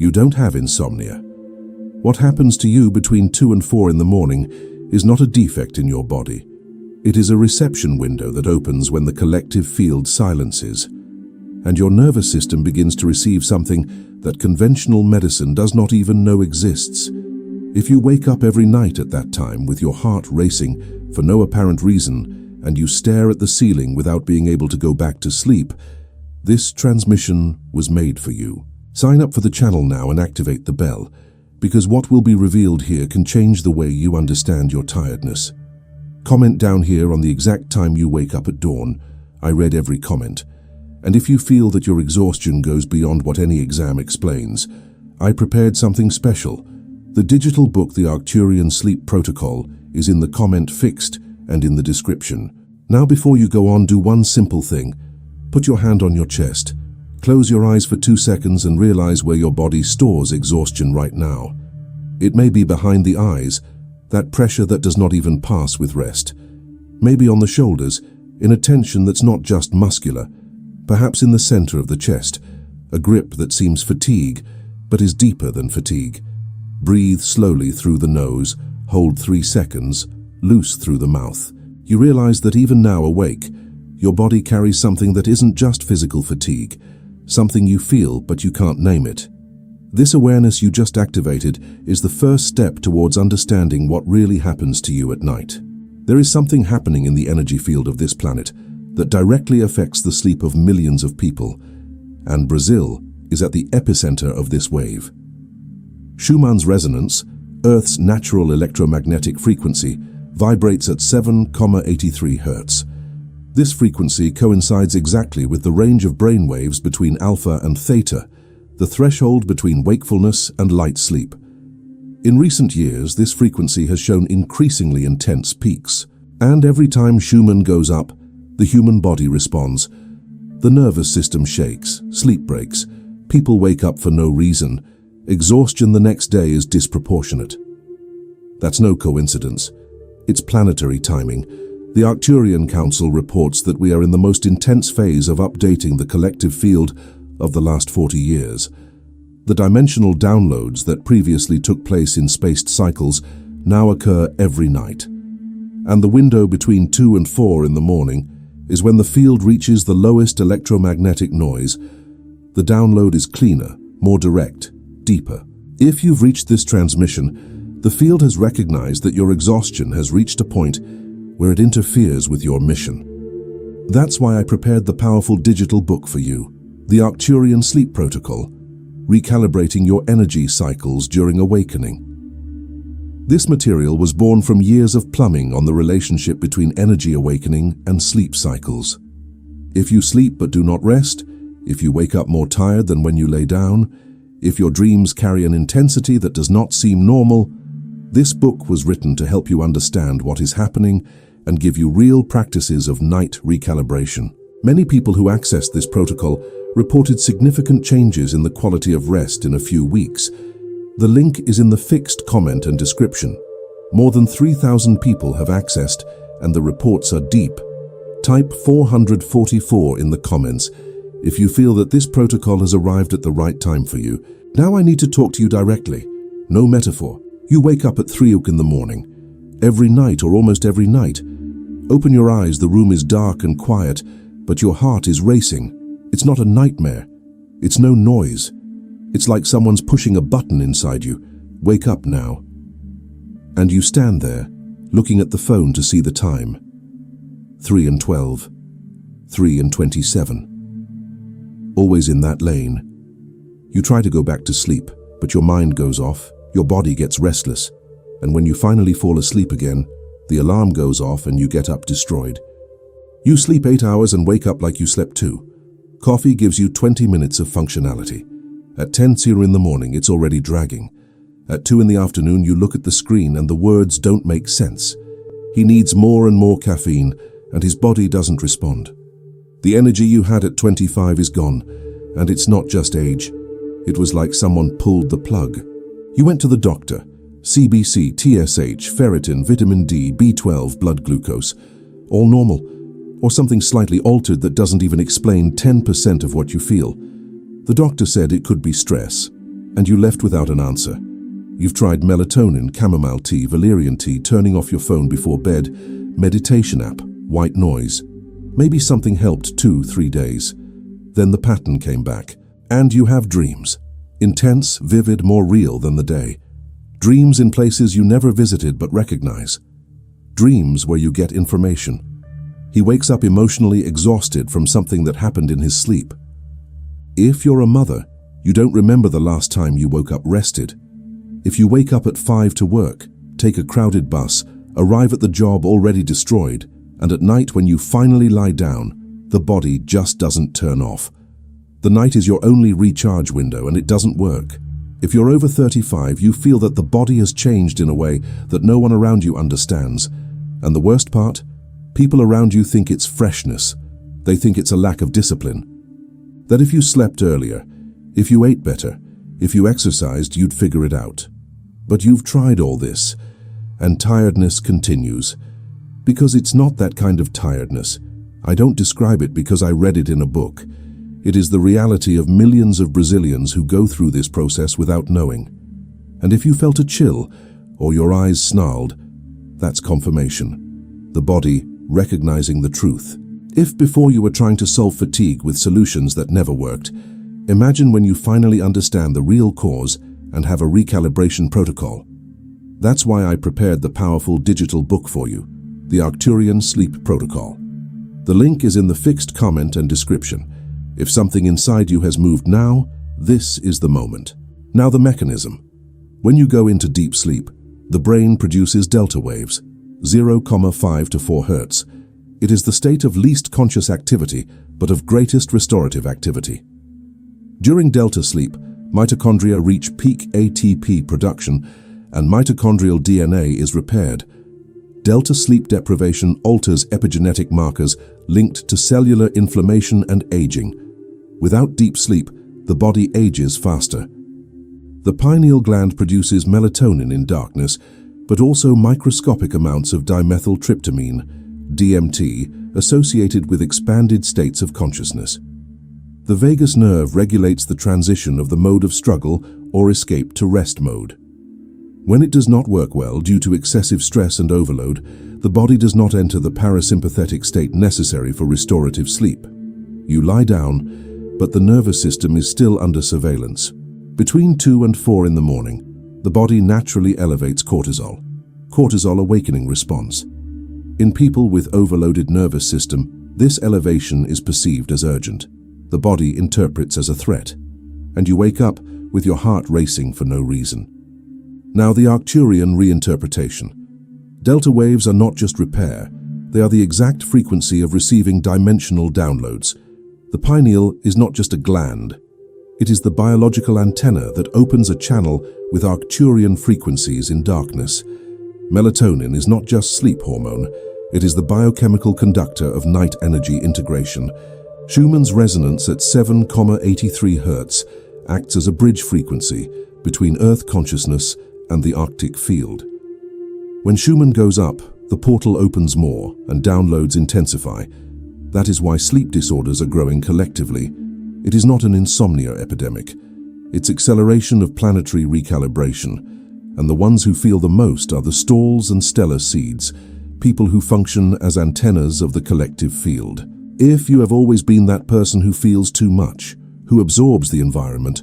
You don't have insomnia. What happens to you between 2 and 4 in the morning is not a defect in your body. It is a reception window that opens when the collective field silences, and your nervous system begins to receive something that conventional medicine does not even know exists. If you wake up every night at that time with your heart racing for no apparent reason, and you stare at the ceiling without being able to go back to sleep, this transmission was made for you. Sign up for the channel now and activate the bell, because what will be revealed here can change the way you understand your tiredness. Comment down here on the exact time you wake up at dawn. I read every comment. And if you feel that your exhaustion goes beyond what any exam explains, I prepared something special. The digital book, The Arcturian Sleep Protocol, is in the comment fixed and in the description. Now before you go on, do one simple thing. Put your hand on your chest. Close your eyes for 2 seconds and realize where your body stores exhaustion right now. It may be behind the eyes, that pressure that does not even pass with rest. Maybe on the shoulders, in a tension that's not just muscular. Perhaps in the center of the chest, a grip that seems fatigue, but is deeper than fatigue. Breathe slowly through the nose, hold 3 seconds, loose through the mouth. You realize that even now awake, your body carries something that isn't just physical fatigue, something you feel but you can't name it. This awareness you just activated is the first step towards understanding what really happens to you at night. There is something happening in the energy field of this planet that directly affects the sleep of millions of people, and Brazil is at the epicenter of this wave. Schumann's resonance, Earth's natural electromagnetic frequency, vibrates at 7,83 Hz. This frequency coincides exactly with the range of brain waves between alpha and theta, the threshold between wakefulness and light sleep. In recent years, this frequency has shown increasingly intense peaks, and every time Schumann goes up, the human body responds. The nervous system shakes, sleep breaks, people wake up for no reason. Exhaustion the next day is disproportionate. That's no coincidence. It's planetary timing. The Arcturian Council reports that we are in the most intense phase of updating the collective field of the last 40 years. The dimensional downloads that previously took place in spaced cycles now occur every night. And the window between 2 and 4 in the morning is when the field reaches the lowest electromagnetic noise. The download is cleaner, more direct, deeper. If you've reached this transmission, the field has recognized that your exhaustion has reached a point where it interferes with your mission. That's why I prepared the powerful digital book for you, The Arcturian Sleep Protocol, Recalibrating Your Energy Cycles During Awakening. This material was born from years of plumbing on the relationship between energy awakening and sleep cycles. If you sleep but do not rest, if you wake up more tired than when you lay down, if your dreams carry an intensity that does not seem normal, this book was written to help you understand what is happening and give you real practices of night recalibration. Many people who accessed this protocol reported significant changes in the quality of rest in a few weeks. The link is in the fixed comment and description. More than 3,000 people have accessed, and the reports are deep. Type 444 in the comments if you feel that this protocol has arrived at the right time for you. Now I need to talk to you directly. No metaphor. You wake up at 3 in the morning. Every night or almost every night. Open your eyes, the room is dark and quiet, but your heart is racing. It's not a nightmare. It's no noise. It's like someone's pushing a button inside you. Wake up now. And you stand there, looking at the phone to see the time. 3:12. 3:27. Always in that lane. You try to go back to sleep, but your mind goes off, your body gets restless, and when you finally fall asleep again, the alarm goes off and you get up destroyed. You sleep 8 hours and wake up like you slept 2. Coffee gives you 20 minutes of functionality. At 10:00 in the morning, it's already dragging. At 2 in the afternoon, you look at the screen and the words don't make sense. He needs more and more caffeine, and his body doesn't respond. The energy you had at 25 is gone, and it's not just age. It was like someone pulled the plug. You went to the doctor. CBC, TSH, ferritin, vitamin D, B12, blood glucose. All normal, or something slightly altered that doesn't even explain 10% of what you feel. The doctor said it could be stress. and you left without an answer. You've tried melatonin, chamomile tea, valerian tea, turning off your phone before bed, meditation app, white noise. Maybe something helped 2-3 days. Then the pattern came back, and you have dreams. Intense, vivid, more real than the day. Dreams in places you never visited but recognize. Dreams where you get information. He wakes up emotionally exhausted from something that happened in his sleep. If you're a mother, you don't remember the last time you woke up rested. If you wake up at 5 to work, take a crowded bus, arrive at the job already destroyed, and at night when you finally lie down, the body just doesn't turn off. The night is your only recharge window and it doesn't work. If you're over 35, you feel that the body has changed in a way that no one around you understands. And the worst part? People around you think it's freshness. They think it's a lack of discipline. That if you slept earlier, if you ate better, if you exercised, you'd figure it out. But you've tried all this, and tiredness continues. Because it's not that kind of tiredness. I don't describe it because I read it in a book. It is the reality of millions of Brazilians who go through this process without knowing. And if you felt a chill, or your eyes snarled, that's confirmation. The body recognizing the truth. If before you were trying to solve fatigue with solutions that never worked, imagine when you finally understand the real cause and have a recalibration protocol. That's why I prepared the powerful digital book for you, the Arcturian Sleep Protocol. The link is in the fixed comment and description. If something inside you has moved now, this is the moment. Now the mechanism. When you go into deep sleep, the brain produces delta waves, 0,5 to 4 Hz. It is the state of least conscious activity, but of greatest restorative activity. During delta sleep, mitochondria reach peak ATP production, and mitochondrial DNA is repaired. Delta sleep deprivation alters epigenetic markers linked to cellular inflammation and aging. Without deep sleep, the body ages faster. The pineal gland produces melatonin in darkness, but also microscopic amounts of dimethyltryptamine, DMT, associated with expanded states of consciousness. The vagus nerve regulates the transition of the mode of struggle or escape to rest mode. When it does not work well due to excessive stress and overload, the body does not enter the parasympathetic state necessary for restorative sleep. You lie down, but the nervous system is still under surveillance. Between 2 and 4 in the morning, the body naturally elevates cortisol awakening response. In people with overloaded nervous system, this elevation is perceived as urgent. The body interprets as a threat, and you wake up with your heart racing for no reason. Now the Arcturian reinterpretation. Delta waves are not just repair, they are the exact frequency of receiving dimensional downloads. The pineal is not just a gland, it is the biological antenna that opens a channel with Arcturian frequencies in darkness. Melatonin is not just sleep hormone, it is the biochemical conductor of night energy integration. Schumann's resonance at 7,83 Hz acts as a bridge frequency between Earth consciousness and the Arctic field. When Schumann goes up, the portal opens more and downloads intensify. That is why sleep disorders are growing collectively. It is not an insomnia epidemic. It's acceleration of planetary recalibration. And the ones who feel the most are the stalls and stellar seeds, people who function as antennas of the collective field. If you have always been that person who feels too much, who absorbs the environment,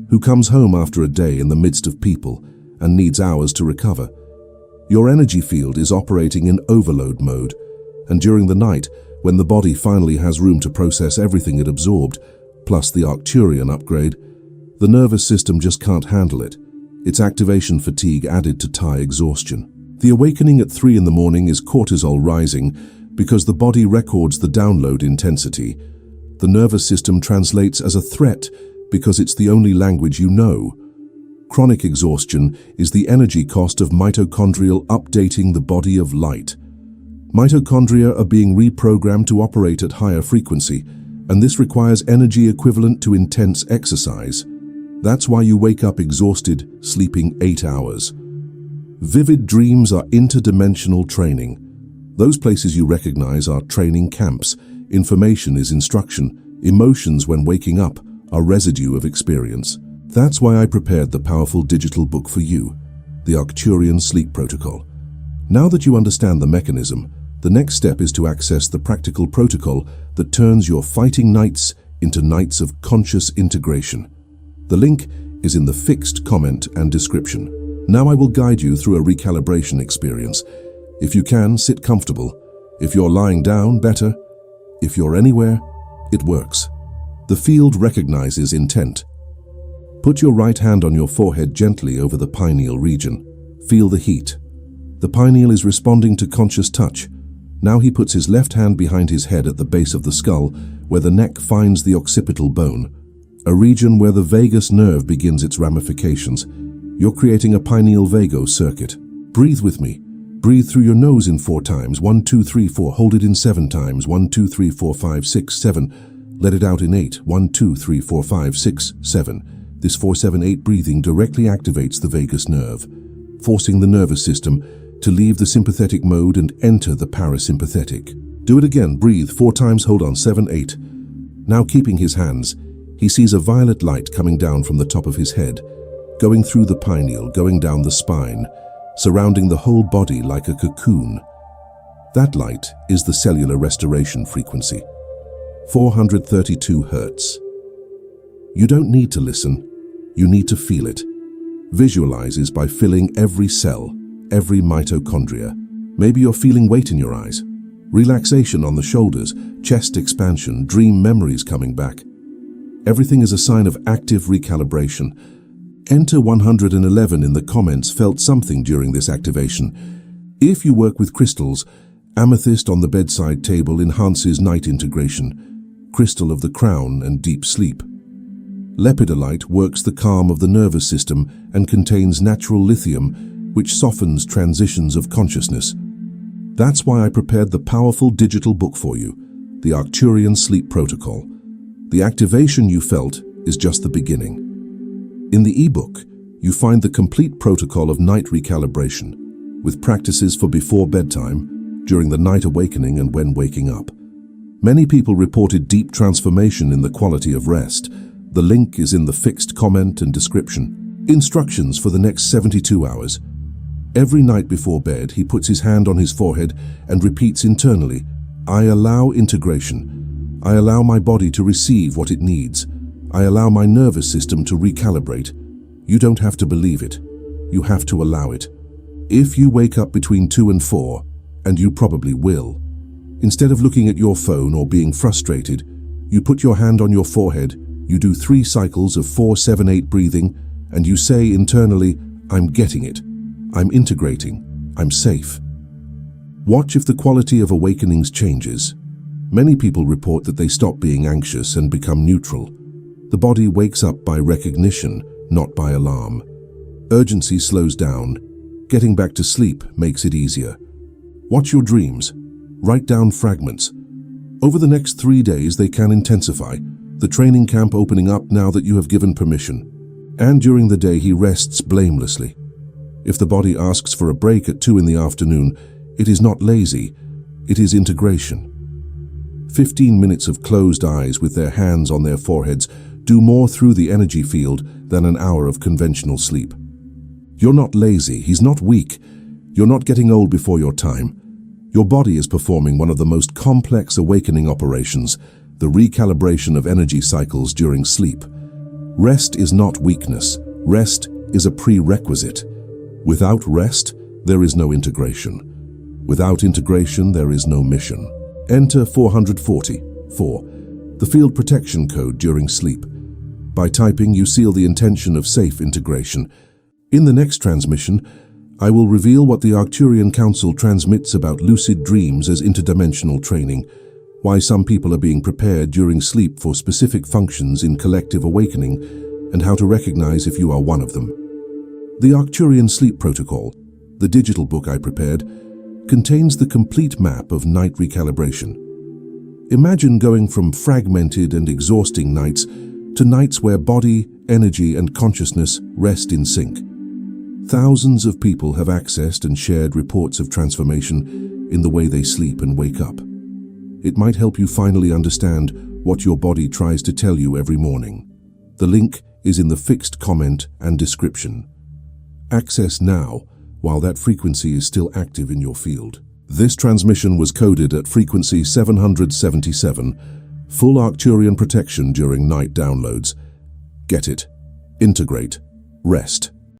who comes home after a day in the midst of people and needs hours to recover, your energy field is operating in overload mode, and during the night, when the body finally has room to process everything it absorbed, plus the Arcturian upgrade, the nervous system just can't handle it. Its activation fatigue added to tie exhaustion. The awakening at 3 in the morning is cortisol rising because the body records the download intensity. The nervous system translates as a threat because it's the only language you know. Chronic exhaustion is the energy cost of mitochondrial updating the body of light. Mitochondria are being reprogrammed to operate at higher frequency, and this requires energy equivalent to intense exercise. That's why you wake up exhausted, sleeping 8 hours. Vivid dreams are interdimensional training. Those places you recognize are training camps. Information is instruction. Emotions when waking up are residue of experience. That's why I prepared the powerful digital book for you, the Arcturian Sleep Protocol. Now that you understand the mechanism, the next step is to access the practical protocol that turns your fighting nights into nights of conscious integration. The link is in the fixed comment and description. Now I will guide you through a recalibration experience. If you can, sit comfortable. If you're lying down, better. If you're anywhere, it works. The field recognizes intent. Put your right hand on your forehead gently over the pineal region. Feel the heat. The pineal is responding to conscious touch. Now he puts his left hand behind his head at the base of the skull, where the neck finds the occipital bone, a region where the vagus nerve begins its ramifications. You're creating a pineal vago circuit. Breathe with me. Breathe through your nose in 4 times. 1, 2, 3, 4. Hold it in 7 times. 1, 2, 3, 4, 5, 6, 7. Let it out in 8. 1, 2, 3, 4, 5, 6, 7. This 4-7-8 breathing directly activates the vagus nerve, forcing the nervous system to leave the sympathetic mode and enter the parasympathetic. Do it again. Breathe 4 times. Hold on. 7, 8. Now keeping his hands, he sees a violet light coming down from the top of his head, going through the pineal, going down the spine, surrounding the whole body like a cocoon. That light is the cellular restoration frequency, 432 Hertz. You don't need to listen, you need to feel it. Visualizes by filling every cell, every mitochondria. Maybe you're feeling weight in your eyes, relaxation on the shoulders, chest expansion, dream memories coming back. Everything is a sign of active recalibration. Enter 111 in the comments felt something during this activation. If you work with crystals, amethyst on the bedside table enhances night integration, crystal of the crown and deep sleep. Lepidolite works the calm of the nervous system and contains natural lithium, which softens transitions of consciousness. That's why I prepared the powerful digital book for you, the Arcturian Sleep Protocol. The activation you felt is just the beginning. In the ebook, you find the complete protocol of night recalibration, with practices for before bedtime, during the night awakening and when waking up. Many people reported deep transformation in the quality of rest. The link is in the fixed comment and description. Instructions for the next 72 hours. Every night before bed, he puts his hand on his forehead and repeats internally, I allow integration. I allow my body to receive what it needs. I allow my nervous system to recalibrate. You don't have to believe it. You have to allow it. If you wake up between 2 and 4, and you probably will, instead of looking at your phone or being frustrated, you put your hand on your forehead, you do 3 cycles of 4-7-8 breathing, and you say internally, I'm getting it. I'm integrating. I'm safe. Watch if the quality of awakenings changes. Many people report that they stop being anxious and become neutral. The body wakes up by recognition, not by alarm. Urgency slows down. Getting back to sleep makes it easier. Watch your dreams. Write down fragments. Over the next 3 days, they can intensify. The training camp opening up now that you have given permission. And during the day, he rests blamelessly. If the body asks for a break at 2 in the afternoon, it is not lazy, it is integration. 15 minutes of closed eyes with their hands on their foreheads do more through the energy field than an hour of conventional sleep. You're not lazy, he's not weak. You're not getting old before your time. Your body is performing one of the most complex awakening operations, the recalibration of energy cycles during sleep. Rest is not weakness. Rest is a prerequisite. Without rest, there is no integration. Without integration, there is no mission. Enter 444, the field protection code during sleep. By typing, you seal the intention of safe integration. In the next transmission, I will reveal what the Arcturian Council transmits about lucid dreams as interdimensional training, why some people are being prepared during sleep for specific functions in collective awakening, and how to recognize if you are one of them. The Arcturian Sleep Protocol, the digital book I prepared, contains the complete map of night recalibration. Imagine going from fragmented and exhausting nights to nights where body, energy, and consciousness rest in sync. Thousands of people have accessed and shared reports of transformation in the way they sleep and wake up. It might help you finally understand what your body tries to tell you every morning. The link is in the fixed comment and description. Access now, while that frequency is still active in your field. This transmission was coded at frequency 777, full Arcturian protection during night downloads. Get it. Integrate. Rest.